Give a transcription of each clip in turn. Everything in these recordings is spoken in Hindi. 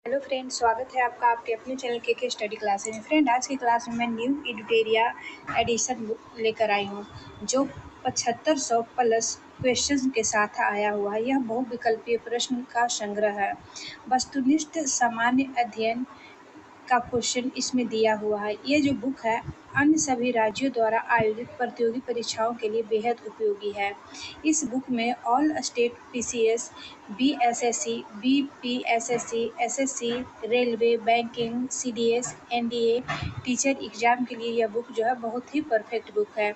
हेलो फ्रेंड, स्वागत है आपका आपके अपने चैनल के स्टडी क्लासेस में। फ्रेंड, आज की क्लास में मैं न्यू एडुटेरिया एडिशन बुक लेकर आई हूँ जो 7500 प्लस क्वेश्चंस के साथ आया हुआ है। यह बहुविकल्पीय प्रश्न का संग्रह है। वस्तुनिष्ठ सामान्य अध्ययन का क्वेश्चन इसमें दिया हुआ है। ये जो बुक है अन्य सभी राज्यों द्वारा आयोजित प्रतियोगी परीक्षाओं के लिए बेहद उपयोगी है। इस बुक में all state PCS, BSSC, BPSSC, SSC, railway, banking, CDS, NDA, teacher exam के लिए यह बुक जो है बहुत ही परफेक्ट बुक है।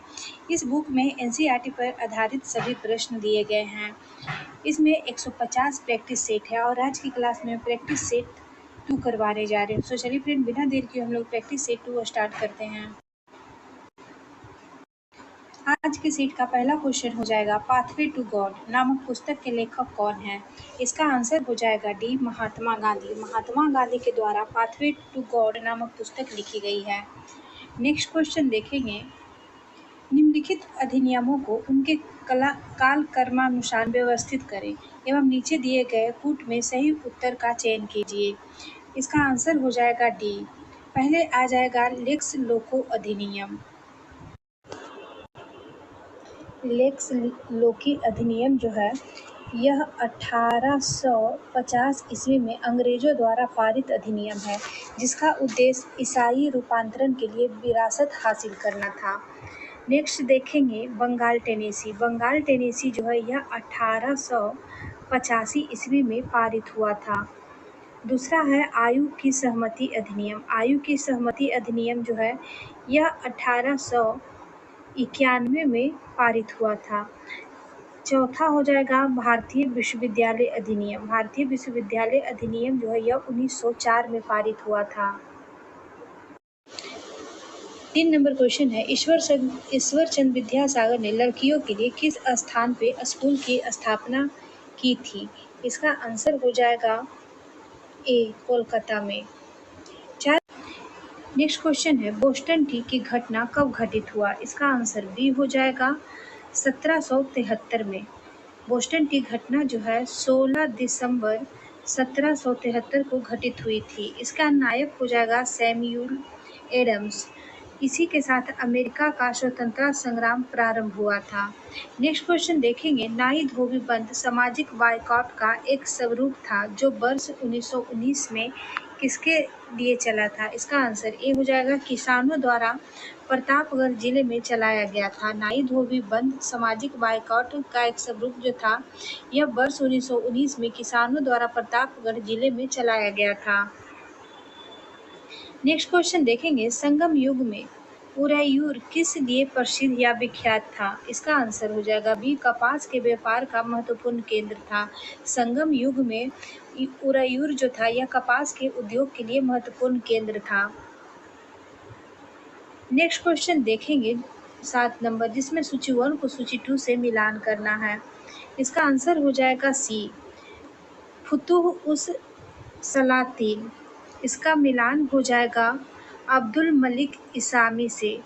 इस बुक में एनसीईआरटी पर आधारित सभी प्रश्न दिए गए हैं। इसमें 150 प्रैक्टिस सेट है और आज की क्लास में प्रैक्टिस सेट 2 करवाने जा रहे हैं। तो चलिए फ्रेंड, बिना देर के हम लोग प्रैक्टिस सेट 2 स्टार्ट करते हैं। आज के सेट का पहला क्वेश्चन हो जाएगा, पाथवे टू गॉड नामक पुस्तक के लेखक कौन है? इसका आंसर हो जाएगा डी, महात्मा गांधी। महात्मा गांधी के द्वारा पाथवे टू गॉड नामक पुस्तक लिखी गई है। नेक्स्ट क्वेश्चन देखेंगे, निम्नलिखित अधिनियमों को उनके काल कर्मानुसार व्यवस्थित करें एवं नीचे दिए गए कूट में सही उत्तर का चयन कीजिए। इसका आंसर हो जाएगा डी। पहले आ जाएगा लेक्स लोको अधिनियम। लेक्स लोकी अधिनियम जो है यह 1850 ईस्वी में अंग्रेजों द्वारा पारित अधिनियम है, जिसका उद्देश्य ईसाई रूपांतरण के लिए विरासत हासिल करना था। नेक्स्ट देखेंगे बंगाल टेनेसी। बंगाल टेनेसी जो है यह 1885 ईस्वी में पारित हुआ था। दूसरा है आयु की सहमति अधिनियम। आयु की सहमति अधिनियम जो है यह 1891 में पारित हुआ था। चौथा हो जाएगा भारतीय विश्वविद्यालय अधिनियम। भारतीय विश्वविद्यालय अधिनियम जो है यह 1904 में पारित हुआ था। 3 नंबर क्वेश्चन है, ईश्वर चंद्र विद्यासागर ने लड़कियों के लिए किस स्थान पे स्कूल की स्थापना की थी? इसका आंसर हो जाएगा ए, कोलकाता में। नेक्स्ट क्वेश्चन है, बोस्टन टी की घटना कब घटित हुआ? इसका आंसर बी हो जाएगा 1773 में। बोस्टन टी घटना जो है 16 दिसंबर 1773 को घटित हुई थी। इसका नायक हो जाएगा सैमुअल एडम्स। इसी के साथ अमेरिका का स्वतंत्रता संग्राम प्रारंभ हुआ था। नेक्स्ट क्वेश्चन देखेंगे, नाई धोबी बंद सामाजिक बायकॉट का एक स्वरूप था जो वर्ष 1919 में किसके लिए चला था? इसका आंसर ए हो जाएगा किसानों द्वारा प्रतापगढ़ जिले में चलाया गया था। नाई धोबी बंद सामाजिक बायकॉट का एक स्वरूप जो था यह वर्ष 1919 में किसानों द्वारा प्रतापगढ़ जिले में चलाया गया था। नेक्स्ट क्वेश्चन देखेंगे, संगम युग में उरायूर किस लिए प्रसिद्ध या विख्यात था? इसका आंसर हो जाएगा बी, कपास के व्यापार का महत्वपूर्ण केंद्र था। संगम युग में उरायूर जो था यह कपास के उद्योग के लिए महत्वपूर्ण केंद्र था। नेक्स्ट क्वेश्चन देखेंगे 7 नंबर, जिसमें सूची 1 को सूची 2 से मिलान करना है। इसका आंसर हो जाएगा सी, फुतुह उस सलातीन। इसका मिलान हो जाएगा अब्दुल मलिक इसामी से।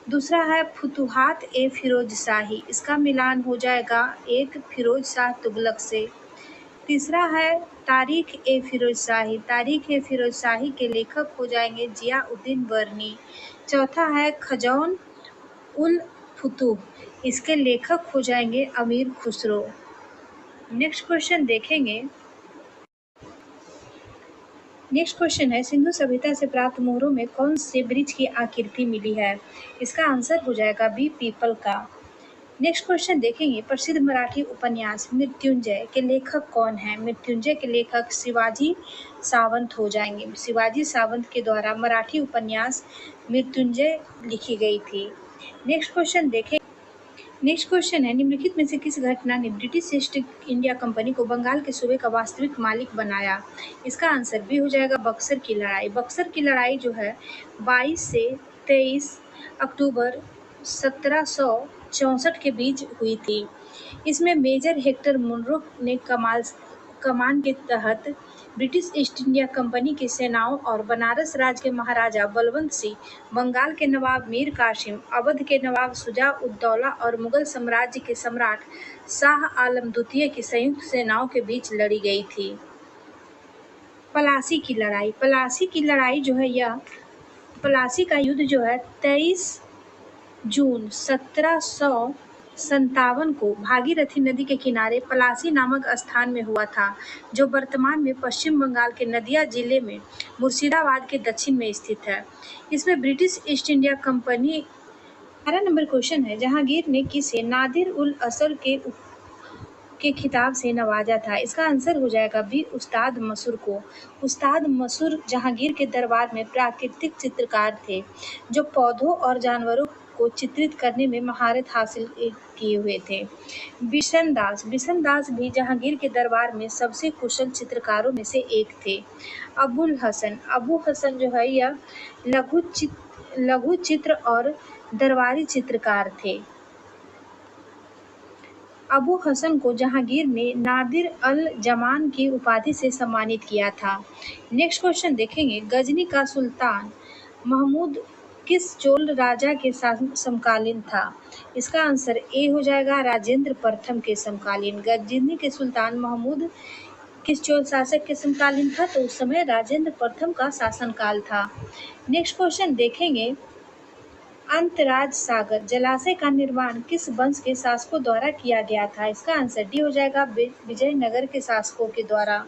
दूसरा है फुतुहात ए फिरोज शाही। इसका मिलान हो जाएगा एक फिरोज शाह तुगलक से। तीसरा है तारीख ए फिरोज शाही। तारीख ए फिरोज शाही के लेखक हो जाएंगे जियाउद्दीन बर्नी। चौथा है खजौन उल फुतुह। इसके लेखक हो जाएंगे अमीर खुसरो। नेक्स्ट क्वेश्चन देखेंगे, नेक्स्ट क्वेश्चन है, सिंधु सभ्यता से प्राप्त मोहरों में कौन से वृक्ष की आकृति मिली है? इसका आंसर हो जाएगा बी, पीपल का। नेक्स्ट क्वेश्चन देखेंगे, प्रसिद्ध मराठी उपन्यास मृत्युंजय के लेखक कौन है? मृत्युंजय के लेखक शिवाजी सावंत हो जाएंगे। शिवाजी सावंत के द्वारा मराठी उपन्यास मृत्युंजय लिखी गई थी। नेक्स्ट क्वेश्चन देखें, नेक्स्ट क्वेश्चन है, निम्नलिखित में से किस घटना ने ब्रिटिश ईस्ट इंडिया कंपनी को बंगाल के सूबे का वास्तविक मालिक बनाया? इसका आंसर बी हो जाएगा बक्सर की लड़ाई। बक्सर की लड़ाई जो है 22 से 23 अक्टूबर 1764 के बीच हुई थी। इसमें मेजर हेक्टर मुनरो ने कमान के तहत ब्रिटिश ईस्ट इंडिया कंपनी की सेनाओं और बनारस राज्य के महाराजा बलवंत सिंह, बंगाल के नवाब मीर कासिम, अवध के नवाब शुजा-उद-दौला और मुगल साम्राज्य के सम्राट शाह आलम द्वितीय की संयुक्त सेनाओं के बीच लड़ी गई थी। प्लासी की लड़ाई जो है यह प्लासी का युद्ध जो है 23 जून 1757 को भागीरथी नदी के किनारे प्लासी नामक स्थान में हुआ था, जो वर्तमान में पश्चिम बंगाल के नदिया जिले में मुर्शिदाबाद के दक्षिण में स्थित है। इसमें British east India company 18 number question है, जहांगीर ने किसे नादिर उल असर के खिताब से नवाजा था? इसका आंसर हो जाएगा बी, उस्ताद मसूर को। उस्ताद मसूर जहांगीर के दरबार में प्राकृतिक चित्रकार थे, जो पौधों और जानवरों को चित्रित करने में महारत हासिल किए हुए थे। बिशन दास भी जहांगीर के दरबार में सबसे कुशल चित्रकारों में से एक थे। अबू हसन जो है यह लघु चित्र और दरबारी चित्रकार थे। अबू हसन को जहांगीर ने नादिर अल जमान की उपाधि से सम्मानित किया था। नेक्स्ट क्वेश्चन देखेंगे, गजनी का सुल्तान महमूद किस चोल राजा के समकालीन था? इसका आंसर ए हो जाएगा, राजेंद्र प्रथम के समकालीन। गजनी के सुल्तान महमूद किस चोल शासक के समकालीन था? तो उस समय राजेंद्र प्रथम का शासनकाल था। नेक्स्ट क्वेश्चन देखेंगे, अंतराज सागर जलाशय का निर्माण किस वंश के शासकों द्वारा किया गया था? इसका आंसर डी हो जाएगा, विजयनगर के शासकों के द्वारा।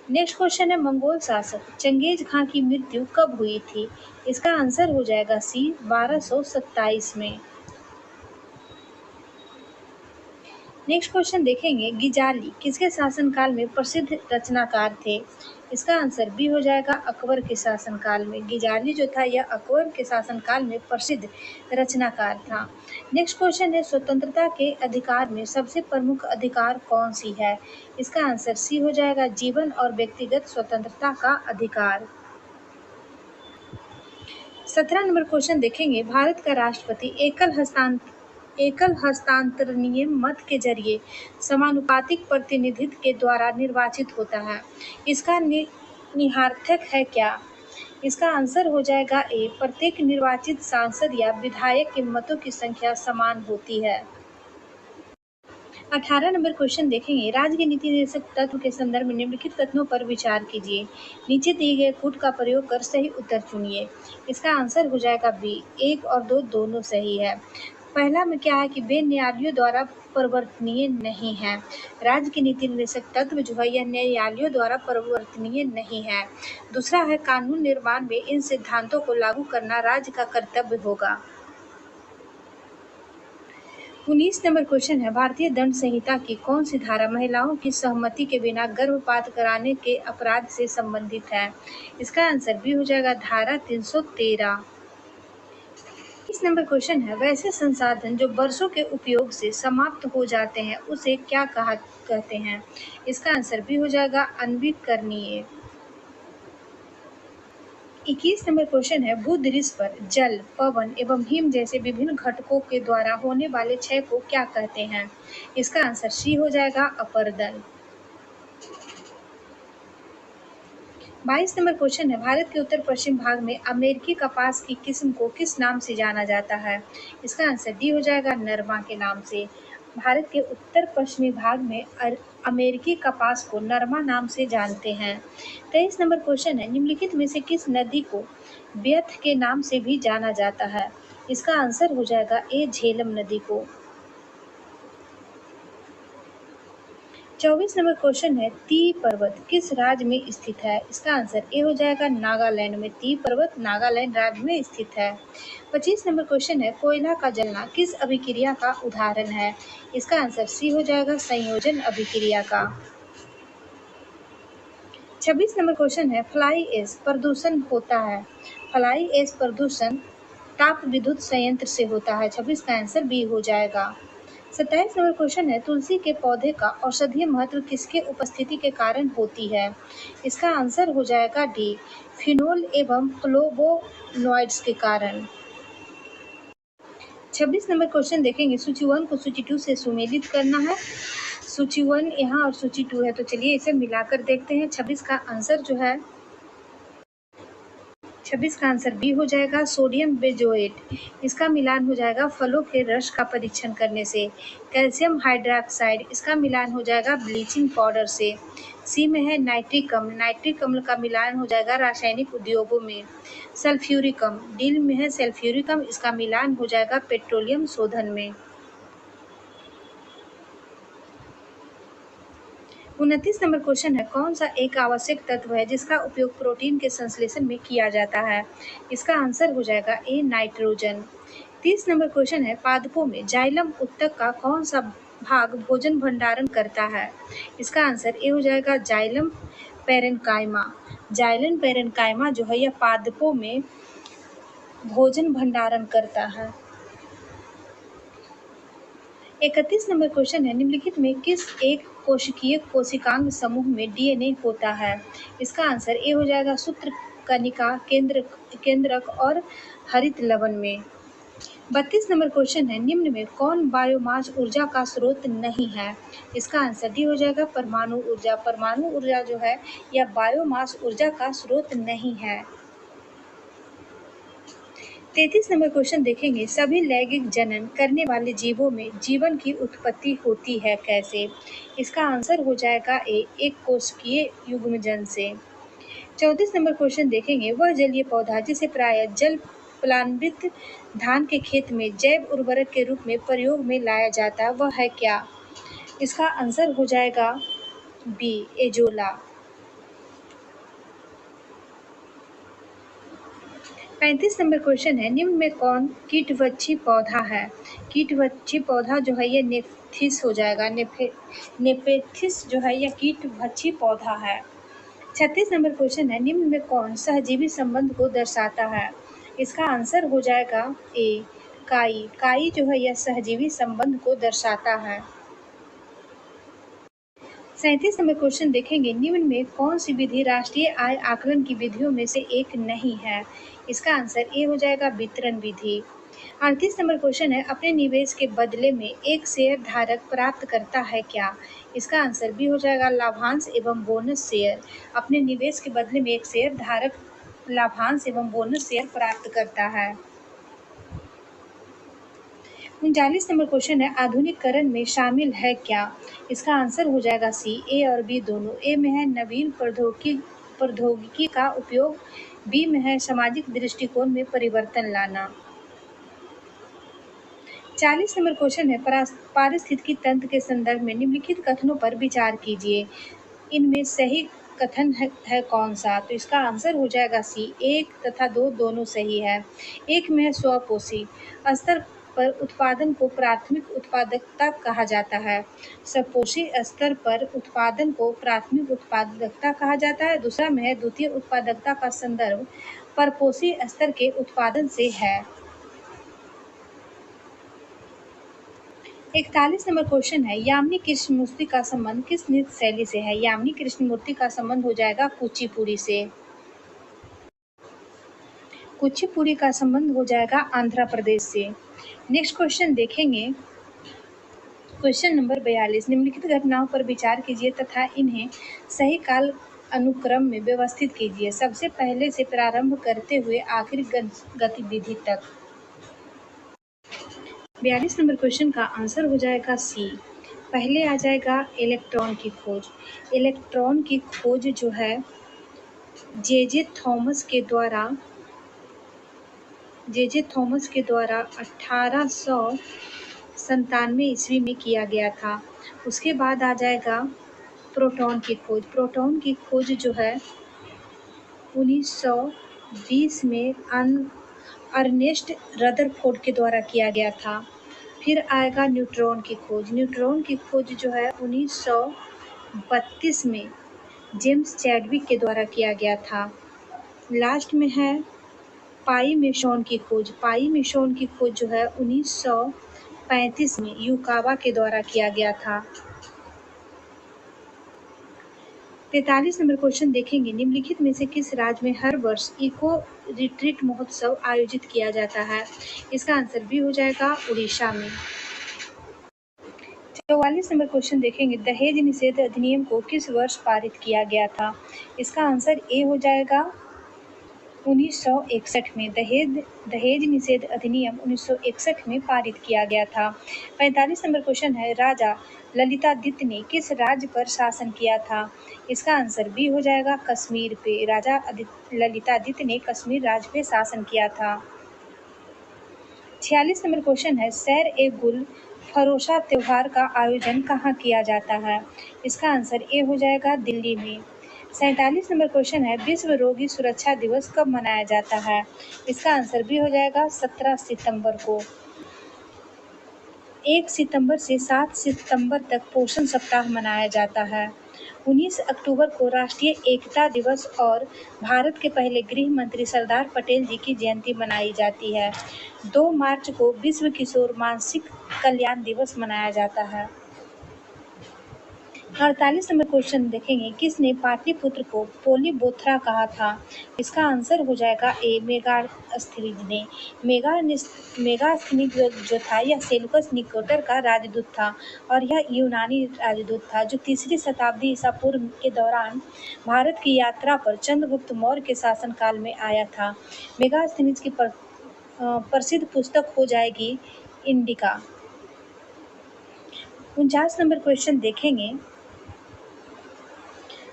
नेक्स्ट क्वेश्चन है, मंगोल शासक चंगेज खां की मृत्यु कब हुई थी? इसका आंसर हो जाएगा सी, 1227 में। नेक्स्ट क्वेश्चन देखेंगे, गिजाली किसके शासनकाल में प्रसिद्ध रचनाकार थे? इसका आंसर बी हो जाएगा, अकबर के शासनकाल में। गिजाली जो था यह अकबर के शासनकाल में प्रसिद्ध रचनाकार था। नेक्स्ट क्वेश्चन है, स्वतंत्रता के अधिकार में सबसे प्रमुख अधिकार कौन सी है? इसका आंसर सी हो जाएगा, जीवन और व्यक्तिगत स्वतंत्रता का अधिकार। 17 नंबर क्वेश्चन देखेंगे, भारत का राष्ट्रपति एकल हस्तांतरणीय मत के जरिए समानुपातिक प्रतिनिधित्व के द्वारा निर्वाचित होता है। इसका निहार्थक है क्या? इसका आंसर हो जाएगा ए, प्रत्येक निर्वाचित सांसद या विधायक के मतों की संख्या समान होती है। 18 नंबर क्वेश्चन देखेंगे, राज्य के नीति निर्देशक तत्व के संदर्भ में निम्नलिखित कथनों पर विचार कीजिए। नीचे दिए गए कूट का प्रयोग कर सही उत्तर चुनिए। इसका आंसर हो जाएगा बी, 1 और 2 दोनों सही है। पहला में क्या है कि वे न्यायालयों द्वारा परिवर्तनीय नहीं है। राज्य के नीति निर्देशक तत्व जो है यह न्यायालयों द्वारा परिवर्तनीय नहीं है। दूसरा है, कानून निर्माण में इन सिद्धांतों को लागू करना राज्य का कर्तव्य होगा। 19 नंबर क्वेश्चन है, भारतीय दंड संहिता की कौन सी धारा महिलाओं की सहमति के बिना गर्भपात कराने के अपराध से संबंधित है? इसका आंसर बी हो जाएगा, धारा 313। 20 नंबर क्वेश्चन है, वैसे संसाधन जो वर्षों के उपयोग से समाप्त हो जाते हैं उसे क्या कहते हैं? इसका आंसर बी हो जाएगा, अनवीकरणीय। 21 नंबर क्वेश्चन है, भूदृश्य पर जल, पवन एवं हिम जैसे विभिन्न घटकों के द्वारा होने वाले क्षय को क्या कहते हैं? इसका आंसर सी हो जाएगा, अपरदन। 22 नंबर क्वेश्चन है, भारत के उत्तर पश्चिम भाग में अमेरिकी कपास की किस्म को किस नाम से जाना जाता है? इसका आंसर डी हो जाएगा, नरमा के नाम से। भारत के उत्तर पश्चिमी भाग में अमेरिकी कपास को नरमा नाम से जानते हैं। 23 नंबर क्वेश्चन है, निम्नलिखित में से किस नदी को व्यथ के नाम से भी जाना जाता है? इसका आंसर हो जाएगा ए, झेलम नदी को। 24 नंबर क्वेश्चन है, ती पर्वत किस राज्य में स्थित है? इसका आंसर ए हो जाएगा, नागालैंड में। ती पर्वत नागालैंड राज्य में स्थित है। 25 नंबर क्वेश्चन है, कोयला का जलना किस अभिक्रिया का उदाहरण है? इसका आंसर सी हो जाएगा, संयोजन अभिक्रिया का। 26 नंबर क्वेश्चन है, फ्लाई ऐश प्रदूषण होता है। फ्लाई ऐश प्रदूषण ताप विद्युत संयंत्र से होता है। 26 का आंसर बी हो जाएगा। 27 नंबर क्वेश्चन है, तुलसी के पौधे का औषधीय महत्व किसके उपस्थिति के कारण होती है? इसका आंसर हो जाएगा डी, फिनोल एवं फ्लोवोनॉइड्स के कारण। 26 नंबर क्वेश्चन देखेंगे, सूची 1 को सूची 2 से सुमेलित करना है। सूची 1 यहाँ और सूची 2 है, तो चलिए इसे मिलाकर देखते हैं। 26 का आंसर जो है 26 का आंसर बी हो जाएगा, सोडियम बेंजोएट। इसका मिलान हो जाएगा फलों के रस का परीक्षण करने से। कैल्शियम हाइड्रॉक्साइड, इसका मिलान हो जाएगा ब्लीचिंग पाउडर से। सी में है नाइट्रिक अम्ल, नाइट्रिक अम्ल का मिलान हो जाएगा रासायनिक उद्योगों में। सल्फ्यूरिक अम्ल, डी में है सल्फ्यूरिक अम्ल, इसका मिलान हो जाएगा पेट्रोलियम शोधन में। 29 नंबर क्वेश्चन है, कौन सा एक आवश्यक तत्व है जिसका उपयोग प्रोटीन के संश्लेषण में किया जाता है? इसका आंसर हो जाएगा ए नाइट्रोजन। 30 नंबर क्वेश्चन है, पादपों में जाइलम उत्तक का कौन सा भाग भोजन भंडारण करता है? इसका आंसर ए हो जाएगा जाइलम पैरेन्काइमा। जाइलम पैरेन्काइमा जो है यह पादपों में भोजन भंडारण करता है। 31 नंबर क्वेश्चन है, निम्नलिखित में किस एक कोशिकीय कोशिकांग समूह में डीएनए होता है? इसका आंसर ए हो जाएगा सूत्र कनिका, केंद्रक और हरित लवण में। 32 नंबर क्वेश्चन है, निम्न में कौन बायोमास ऊर्जा का स्रोत नहीं है? इसका आंसर डी हो जाएगा परमाणु ऊर्जा। परमाणु ऊर्जा जो है यह बायोमास ऊर्जा का स्रोत नहीं है। 33 नंबर क्वेश्चन देखेंगे, सभी लैंगिक जनन करने वाले जीवों में जीवन की उत्पत्ति होती है कैसे? इसका आंसर हो जाएगा ए एक कोशिकीय युग्मजन से। 34 नंबर क्वेश्चन देखेंगे, वह जलीय पौधा जिसे प्राय जल प्लावित धान के खेत में जैव उर्वरक के रूप में प्रयोग में लाया जाता है वह है क्या? इसका आंसर हो जाएगा बी एजोला। 35 नंबर क्वेश्चन है, निम्न में कौन कीटवच्छी पौधा है? कीटवच्छी पौधा जो है ये नेफिस हो जाएगा। नेपेथिस जो है यह कीटवच्छी पौधा है। 36 नंबर क्वेश्चन है, निम्न में कौन सहजीवी संबंध को दर्शाता है? इसका आंसर हो जाएगा ए काई। काई जो है यह सहजीवी संबंध को दर्शाता है। 37 नंबर क्वेश्चन देखेंगे, निम्न में कौन सी विधि राष्ट्रीय आय आकलन की विधियों में से एक नहीं है? इसका आंसर ए हो जाएगा वितरण विधि। 38 नंबर क्वेश्चन है, अपने निवेश के बदले में एक शेयर धारक प्राप्त करता है क्या? इसका आंसर बी हो जाएगा लाभांश एवं बोनस शेयर। अपने निवेश के बदले में एक शेयर धारक लाभांश एवं बोनस शेयर प्राप्त करता है। 39 नंबर क्वेश्चन है, आधुनिकीकरण में शामिल है क्या? इसका आंसर हो जाएगा सी ए और बी दोनों। ए में है नवीन प्रौद्योगिकी का उपयोग, बी में है सामाजिक दृष्टिकोण में परिवर्तन लाना। 40 नंबर क्वेश्चन है, पारिस्थितिकी तंत्र के संदर्भ में निम्नलिखित कथनों पर विचार कीजिए, इनमें सही कथन है कौन सा? तो इसका आंसर हो जाएगा सी, 1 तथा 2 दोनों सही है। 1 में है स्वपोषी स्तर पर उत्पादन को प्राथमिक उत्पादकता कहा जाता है। स्वपोषी स्तर पर उत्पादन को प्राथमिक उत्पादकता कहा जाता है। दूसरा में है द्वितीय उत्पादकता का संदर्भ परपोषी स्तर के उत्पादन से है। 41 नंबर क्वेश्चन है, यामिनी कृष्णमूर्ति का संबंध किस नृत्य शैली से है? यामिनी कृष्णमूर्ति का संबंध हो जाएगा कुचिपुड़ी से। कुचिपुड़ी का संबंध हो जाएगा आंध्र प्रदेश से। नेक्स्ट क्वेश्चन देखेंगे, क्वेश्चन नंबर 42, निम्नलिखित घटनाओं पर विचार कीजिए तथा इन्हें सही काल अनुक्रम में व्यवस्थित कीजिए, सबसे पहले से प्रारंभ करते हुए आखिरी गतिविधि तक। 42 नंबर क्वेश्चन का आंसर हो जाएगा सी। पहले आ जाएगा इलेक्ट्रॉन की खोज। इलेक्ट्रॉन की खोज जो है जे थॉमस के द्वारा 1897 ईस्वी में किया गया था। उसके बाद आ जाएगा प्रोटॉन की खोज। प्रोटॉन की खोज जो है 1920 में अर्नेस्ट रदरफोर्ड के द्वारा किया गया था। फिर आएगा न्यूट्रॉन की खोज। न्यूट्रॉन की खोज जो है 1932 में जेम्स चैडविक के द्वारा किया गया था। लास्ट में है पाई मेसॉन की खोज। पाई मेसॉन की खोज जो है 1935 में युकावा के द्वारा किया गया था। 43 नंबर क्वेश्चन देखेंगे, निम्नलिखित में से किस राज्य में हर वर्ष इको रिट्रीट महोत्सव आयोजित किया जाता है? इसका आंसर बी हो जाएगा उड़ीसा में। 44 नंबर क्वेश्चन देखेंगे, दहेज निषेध अधिनियम को किस वर्ष पारित किया गया था? इसका आंसर ए हो जाएगा 1961 में दहेज निषेध अधिनियम 1961 में पारित किया गया था। 45 नंबर क्वेश्चन है, राजा ललितादित्य ने किस राज्य पर शासन किया था? इसका आंसर बी हो जाएगा कश्मीर पे। राजा ललितादित्य ने कश्मीर राज्य पे शासन किया था। 46 नंबर क्वेश्चन है, सैर ए गुल फरोशा त्योहार का आयोजन कहाँ किया जाता है? इसका आंसर ए हो जाएगा दिल्ली में। 47 नंबर क्वेश्चन है, विश्व रोगी सुरक्षा दिवस कब मनाया जाता है? इसका आंसर बी हो जाएगा 17 सितंबर को। 1 सितंबर से 7 सितंबर तक पोषण सप्ताह मनाया जाता है। 19 अक्टूबर को राष्ट्रीय एकता दिवस और भारत के पहले गृह मंत्री सरदार पटेल जी की जयंती मनाई जाती है। 2 मार्च को विश्व किशोर मानसिक कल्याण दिवस मनाया जाता है। 48 नंबर क्वेश्चन देखेंगे, किसने पाटलिपुत्र को पोलीबोथरा कहा था? इसका आंसर हो जाएगा ए मेगास्थनीज ने। मेगास्थनीज जो था यह सेलुकस निकेटर का राजदूत था और यह यूनानी राजदूत था जो 3री शताब्दी ईसा पूर्व के दौरान भारत की यात्रा पर चंद्रगुप्त मौर्य के शासनकाल में आया था। मेगास्थनीज की प्रसिद्ध पुस्तक हो जाएगी इंडिका। 49 नंबर क्वेश्चन देखेंगे।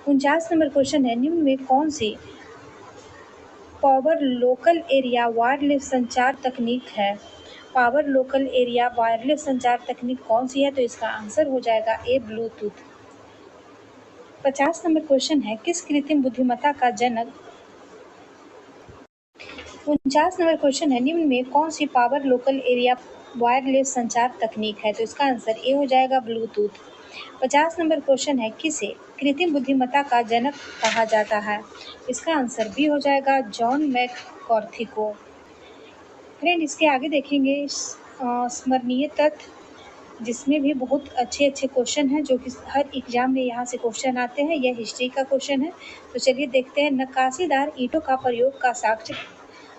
49 नंबर क्वेश्चन है, निम्न में कौन सी पावर लोकल एरिया वायरलेस संचार तकनीक है? पावर लोकल एरिया वायरलेस संचार तकनीक कौन सी है? तो इसका आंसर हो जाएगा ए ब्लूटूथ। 50 नंबर क्वेश्चन है, किस कृत्रिम बुद्धिमत्ता का जनक? 49 नंबर क्वेश्चन है, निम्न में कौन सी पावर लोकल एरिया वायरलेस संचार तकनीक है? तो इसका आंसर ए हो जाएगा ब्लूटूथ। 50 नंबर क्वेश्चन है, किसे कृत्रिम बुद्धिमत्ता का जनक कहा जाता है? इसका आंसर बी हो जाएगा जॉन मैककार्थी को। फ्रेंड, इसके आगे देखेंगे स्मरणीय तथ्य, जिसमें भी बहुत अच्छे क्वेश्चन हैं जो कि हर एग्जाम में यहाँ से क्वेश्चन आते हैं। यह हिस्ट्री का क्वेश्चन है, तो चलिए देखते हैं। नक्काशीदार ईंटों का प्रयोग का साक्ष्य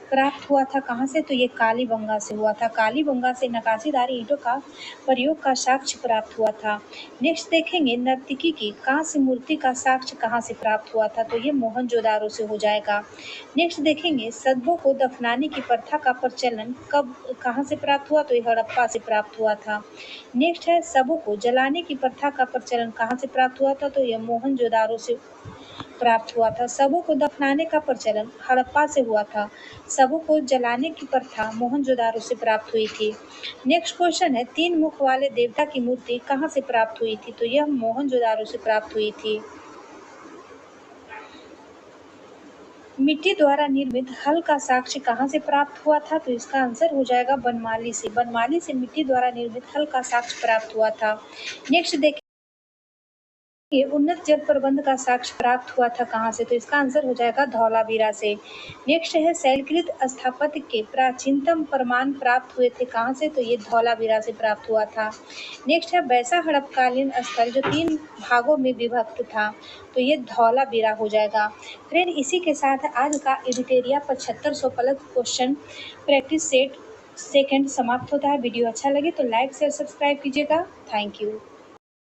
प्राप्त हुआ था कहाँ से? तो ये कालीबंगा से हुआ था। कालीबंगा से नक्काशीदार ईंटों का प्रयोग का साक्ष्य प्राप्त हुआ था। नेक्स्ट देखेंगे, नर्तकी की कांस्य मूर्ति का साक्ष्य कहाँ से प्राप्त हुआ था? तो ये मोहनजोदारो से हो जाएगा। नेक्स्ट देखेंगे, सदबों को दफनाने की प्रथा का प्रचलन कहाँ से प्राप्त हुआ? तो ये हड़प्पा से प्राप्त हुआ था। नेक्स्ट है, शवों को जलाने की प्रथा का प्रचलन कहाँ से प्राप्त हुआ था? तो यह मोहनजोदारो से प्राप्त हुआ था। शवों को दफनाने का प्रचलन हड़प्पा से हुआ था। शवों को जलाने की प्रथा मोहनजोदारो से प्राप्त हुई थी। नेक्स्ट क्वेश्चन है, 3 मुख वाले देवता की मूर्ति कहाँ से प्राप्त हुई थी? तो यह मोहनजोदारो से प्राप्त हुई थी। मिट्टी द्वारा निर्मित हल का साक्ष्य कहाँ से प्राप्त हुआ था? तो इसका आंसर हो जाएगा बनमाली से। बनमाली से मिट्टी द्वारा निर्मित हल का साक्ष्य प्राप्त हुआ था। नेक्स्ट देखिए, उन्नत जल प्रबंध का साक्ष्य प्राप्त हुआ था कहाँ से? तो इसका आंसर हो जाएगा धौलावीरा से। नेक्स्ट है, शैलकृत स्थापत्य के प्राचीनतम प्रमाण प्राप्त हुए थे कहाँ से? तो ये धौलावीरा से प्राप्त हुआ था। नेक्स्ट है, बैसा हड़प्पकालीन स्थल जो 3 भागों में विभक्त था, तो ये धौलावीरा हो जाएगा। फ्रेंड, इसी के साथ आज का एडिटेरिया 7500 plus question practice set second समाप्त होता है। वीडियो अच्छा लगे तो लाइक शेयर सब्सक्राइब कीजिएगा। Thank you.